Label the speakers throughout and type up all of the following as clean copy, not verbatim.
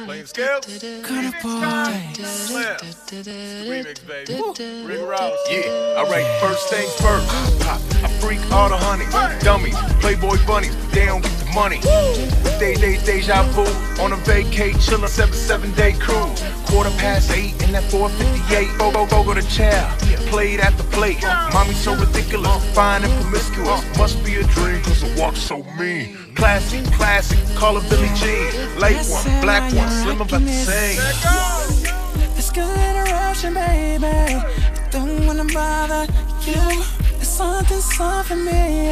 Speaker 1: Play-N-Skillz.
Speaker 2: Good boy.
Speaker 1: Remix, baby. Rick Ross. Yeah, alright, first things first. I freak all the honey, dummies, Playboy bunnies, but they don't get the money. Deja vu on a vacate, chillin' 7-day cruise. 8:15 in that 458. Go to chow, played at the plate. Mommy so ridiculous, fine and promiscuous. Must be a dream, cause the walk so mean. Classic, call her Billie Jean. Light one, black one, slim about the same.
Speaker 2: It's good interruption, baby. Don't wanna bother you. It's something for me.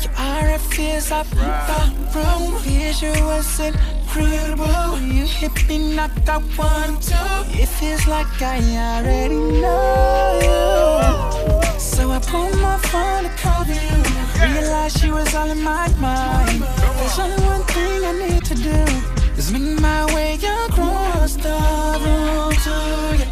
Speaker 2: Your aura feels up the room. Visuals incredible. You hit me, knock out 1, 2. It feels like I already know you. So I pulled my phone to call you. Realized you was all in my mind. There's only one thing I need to do, is make my way across the room to you.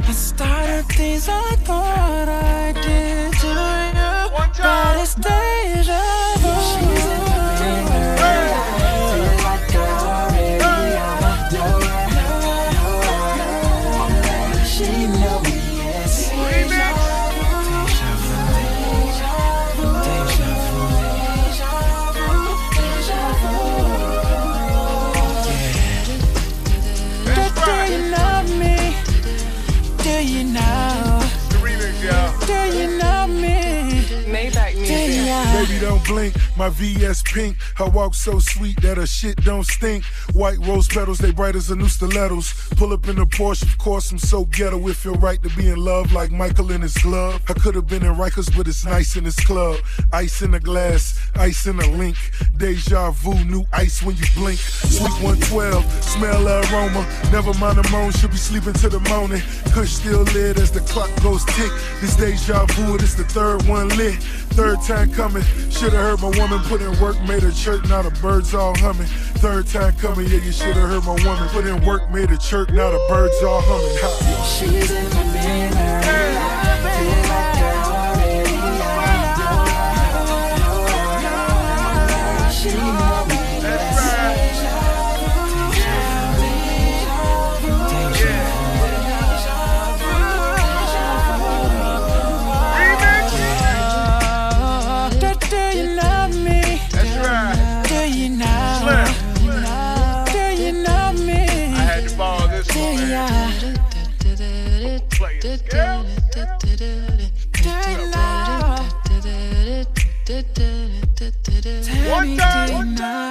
Speaker 2: I started things I thought I did to you, but it's deja vu. She's in the mirror, feel like I already know. She know me, yes. Deja vu, deja vu, deja vu, deja vu, deja vu. Do you know me? Do you know?
Speaker 1: The remix, y'all.
Speaker 2: Do you know me?
Speaker 3: Maybach music.
Speaker 4: Baby, don't blink, my VS pink. Her walk so sweet that her shit don't stink. White rose petals, they bright as a new stilettos. Pull up in a Porsche, of course I'm so ghetto. It feel right to be in love like Michael in his glove. I could've been in Rikers, but it's nice in this club. Ice in a glass, ice in a link. Deja vu, new ice when you blink. Sweet 112, smell the aroma. Never mind the moan, should be sleeping till the morning. Kush still lit as the clock goes tick. This deja vu, it is the third one lit. Third time coming, should've heard my woman put in work, made her chirp, now the birds all humming. Third time coming, yeah, you should've heard my woman put in work, made her chirp, now the birds all humming. Ha.
Speaker 2: She's in my mirror, feel like I already know. She know me,
Speaker 1: One time.